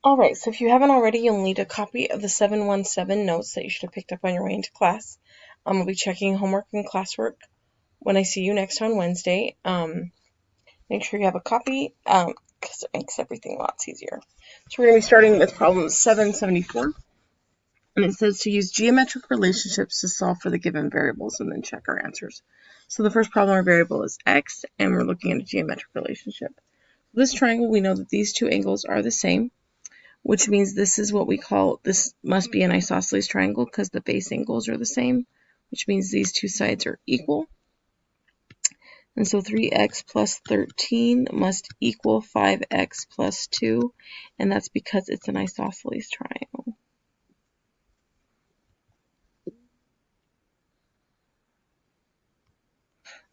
Alright, so if you haven't already, you'll need a copy of the 717 notes that you should have picked up on your way into class. We'll be checking homework and classwork when I see you next on Wednesday. Make sure you have a copy because it makes everything lots easier. So we're going to be starting with problem 774. And it says to use geometric relationships to solve for the given variables and then check our answers. So the first problem, our variable is x, and we're looking at a geometric relationship. This triangle, we know that these two angles are the same, which means this is what we call, this must be an isosceles triangle because the base angles are the same, which means these two sides are equal. And so 3x plus 13 must equal 5x plus 2, and that's because it's an isosceles triangle.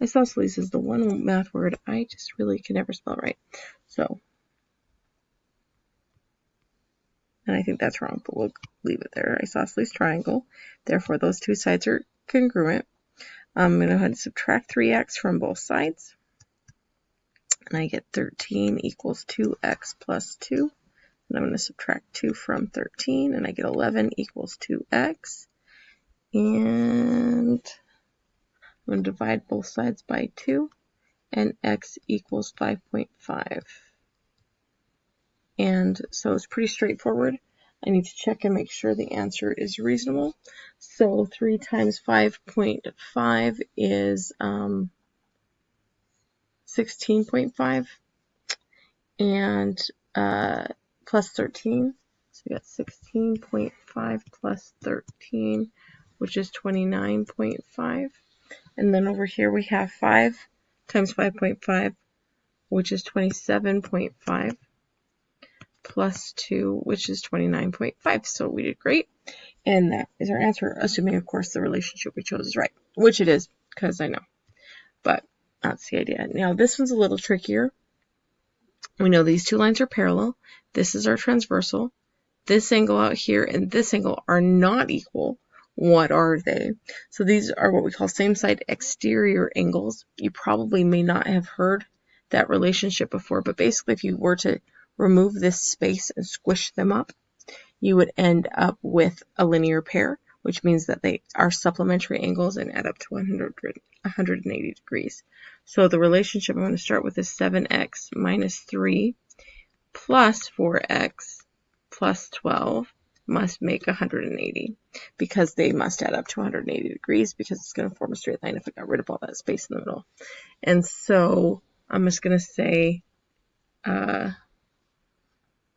Isosceles is the one math word I just really can never spell right. So, and I think that's wrong, but we'll leave it there. Isosceles triangle. Therefore, those two sides are congruent. I'm going to go ahead and subtract 3x from both sides. And I get 13 equals 2x plus 2. And I'm going to subtract 2 from 13, and I get 11 equals 2x. And I'm going to divide both sides by 2, and x equals 5.5. And so it's pretty straightforward. I need to check and make sure the answer is reasonable. So 3 times 5.5 is 16.5, and plus 13. So we got 16.5 plus 13, which is 29.5. And then over here we have 5 times 5.5, which is 27.5, plus 2, which is 29.5. So we did great. And that is our answer, assuming, of course, the relationship we chose is right, which it is, because I know. But that's the idea. Now, this one's a little trickier. We know these two lines are parallel. This is our transversal. This angle out here and this angle are not equal. What are they? So these are what we call same side exterior angles. You probably may not have heard that relationship before, but basically if you were to remove this space and squish them up, you would end up with a linear pair, which means that they are supplementary angles and add up to 180 degrees. So the relationship I'm going to start with is 7x minus 3 plus 4x plus 12 must make 180, because they must add up to 180 degrees, because it's going to form a straight line if I got rid of all that space in the middle. And so I'm just going to say my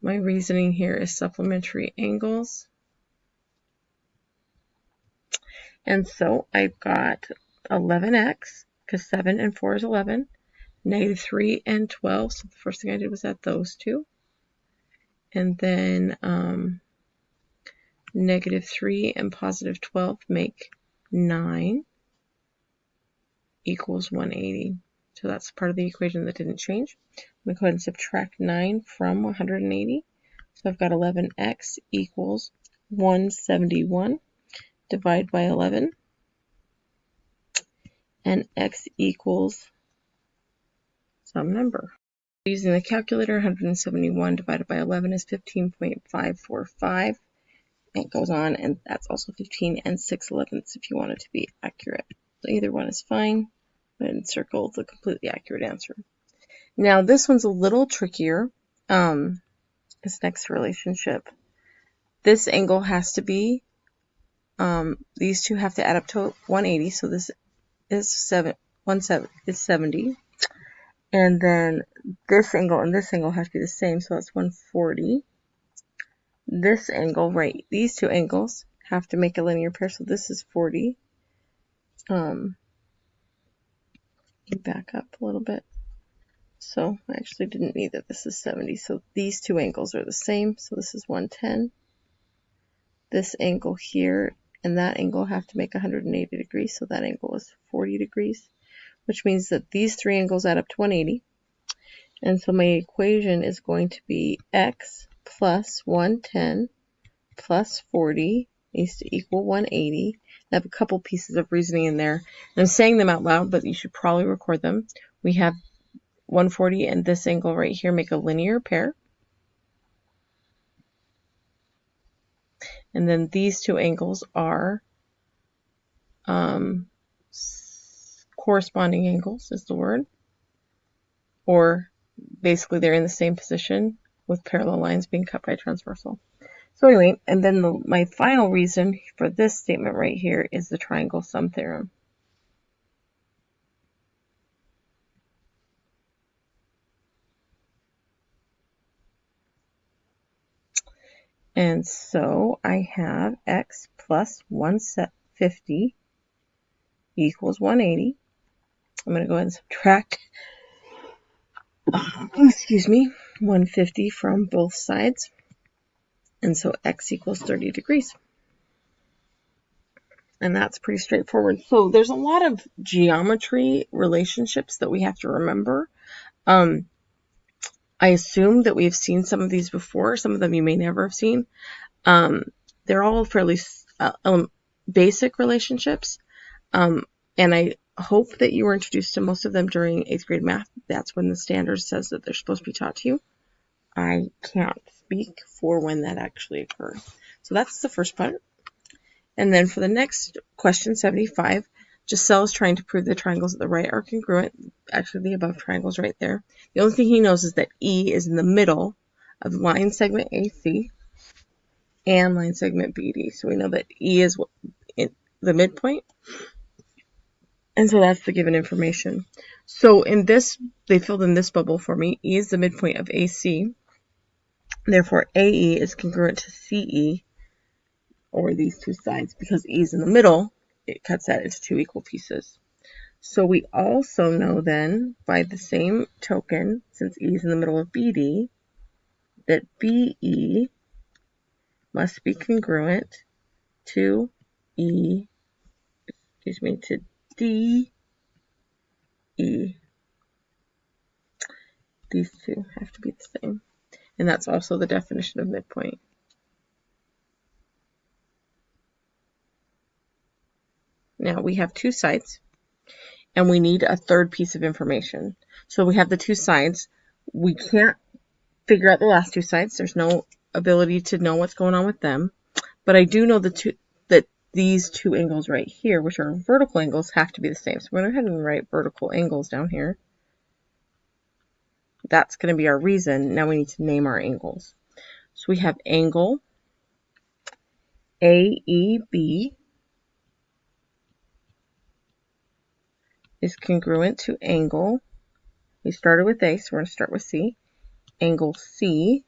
reasoning here is supplementary angles. And so I've got 11x, because 7 and 4 is 11, negative 3 and 12. So the first thing I did was add those two. And then negative 3 and positive 12 make 9 equals 180. So that's part of the equation that didn't change. I'm going to go ahead and subtract 9 from 180. So I've got 11x equals 171. Divide by 11. And x equals some number. Using the calculator, 171 divided by 11 is 15.545. It goes on, and that's also 15 and 6/11ths if you want it to be accurate. So either one is fine, and circle the completely accurate answer. Now this one's a little trickier. This next relationship. This angle has to be, these two have to add up to 180, so this is 70. And then this angle and this angle have to be the same, so that's 140. This angle, right, these two angles have to make a linear pair, so this is 40. Back up a little bit. So I actually didn't need that. This is 70. So these two angles are the same, so this is 110. This angle here and that angle have to make 180 degrees, so that angle is 40 degrees, which means that these three angles add up to 180. And so my equation is going to be x plus 110 plus 40 needs to equal 180. I have a couple pieces of reasoning in there. I'm saying them out loud, but you should probably record them. We have 140 and this angle right here make a linear pair. And then these two angles are corresponding angles is the word. Or basically they're in the same position with parallel lines being cut by transversal. So anyway, and then my final reason for this statement right here is the triangle sum theorem. And so I have x plus 150 equals 180. I'm going to go ahead and subtract, excuse me, 150 from both sides. And so x equals 30 degrees. And that's pretty straightforward. So there's a lot of geometry relationships that we have to remember. I assume that we've seen some of these before. Some of them you may never have seen. They're all fairly basic relationships. And I hope that you were introduced to most of them during 8th grade math. That's when the standard says that they're supposed to be taught to you. I can't speak for when that actually occurs. So that's the first part. And then for the next question, 75, Giselle is trying to prove the triangles at the right are congruent. Actually, the above triangle is right there. The only thing he knows is that E is in the middle of line segment AC and line segment BD. So we know that E is the midpoint. And so that's the given information. So in this, they filled in this bubble for me. E is the midpoint of AC. Therefore, AE is congruent to CE, or these two sides, because E is in the middle, it cuts that into two equal pieces. So we also know then, by the same token, since E is in the middle of BD, that BE must be congruent to DE. These two have to be the same. And that's also the definition of midpoint. Now we have two sides, and we need a third piece of information. So we have the two sides. We can't figure out the last two sides. There's no ability to know what's going on with them. But I do know that these two angles right here, which are vertical angles, have to be the same. So we're going to go ahead and write vertical angles down here. That's going to be our reason. Now we need to name our angles. So we have angle AEB is congruent to angle. We started with A, so we're going to start with C. Angle CED.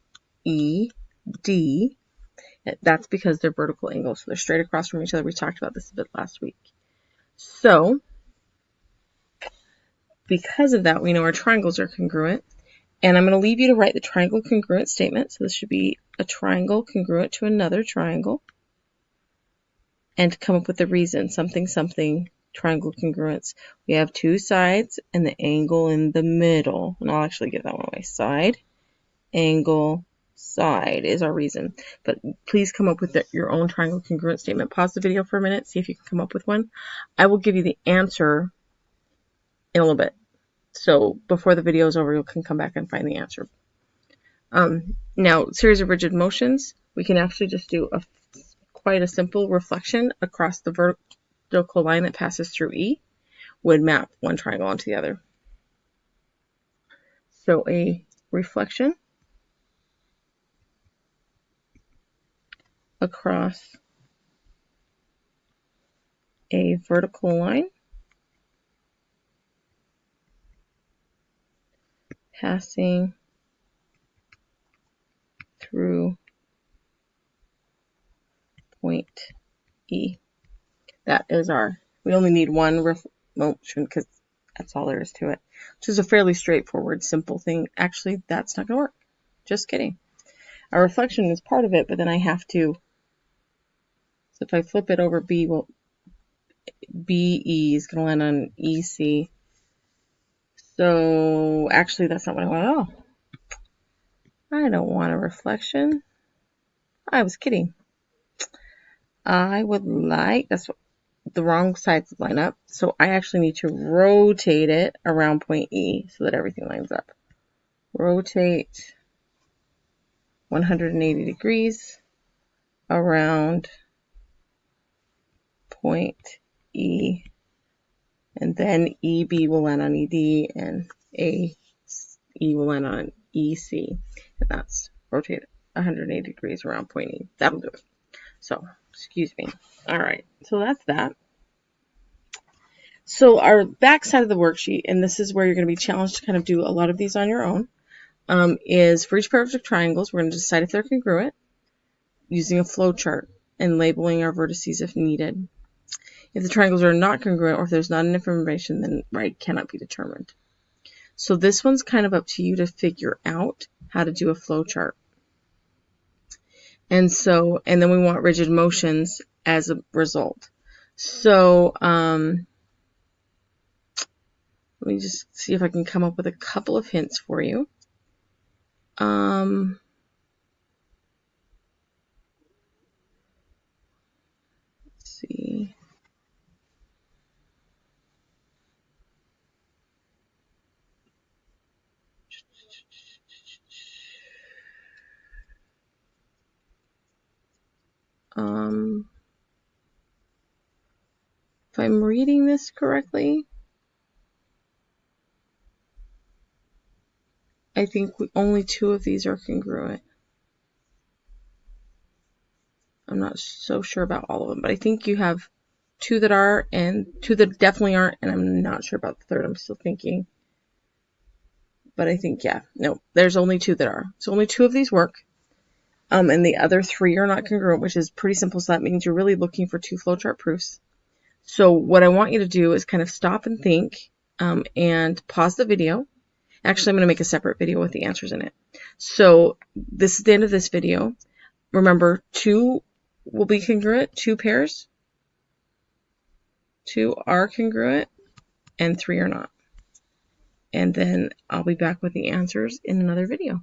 That's because they're vertical angles, so they're straight across from each other. We talked about this a bit last week. So, because of that, we know our triangles are congruent. And I'm going to leave you to write the triangle congruent statement. So this should be a triangle congruent to another triangle. And to come up with the reason, something, triangle congruence. We have two sides and the angle in the middle. And I'll actually give that one away. Side, angle, side is our reason. But please come up with your own triangle congruent statement. Pause the video for a minute, see if you can come up with one. I will give you the answer in a little bit. So before the video is over, you can come back and find the answer. Now, series of rigid motions, we can actually just do quite a simple reflection across the vertical line that passes through E would map one triangle onto the other. So a reflection across a vertical line passing through point E. That is we only need one motion because that's all there is to it, which is a fairly straightforward, simple thing. Actually, that's not going to work. Just kidding. A reflection is part of it, but then I have to, so if I flip it over B, well, BE is going to land on EC. So actually, that's not what I want at all. I don't want a reflection. I was kidding. I would like, that's what, the wrong sides line up. So I actually need to rotate it around point E so that everything lines up. Rotate 180 degrees around point E, and then EB will land on ED, and AE will land on EC, and that's rotate 180 degrees around point E. That'll do it. So, excuse me. All right, so that's that. So our back side of the worksheet, and this is where you're going to be challenged to kind of do a lot of these on your own, is for each pair of triangles, we're going to decide if they're congruent using a flow chart and labeling our vertices if needed. If the triangles are not congruent, or if there's not enough information, then right cannot be determined. So this one's kind of up to you to figure out how to do a flow chart. And then we want rigid motions as a result. So let me just see if I can come up with a couple of hints for you. Let's see. If I'm reading this correctly, I think only 2 of these are congruent. I'm not so sure about all of them, but I think you have 2 that are and 2 that definitely aren't, and I'm not sure about the third. I'm still thinking. But I think, yeah, no, there's only 2 that are. So only 2 of these work. And the other 3 are not congruent, which is pretty simple. So that means you're really looking for 2 flowchart proofs. So what I want you to do is kind of stop and think and pause the video. Actually, I'm going to make a separate video with the answers in it. So this is the end of this video. Remember, 2 will be congruent, 2 pairs. 2 are congruent, and 3 are not. And then I'll be back with the answers in another video.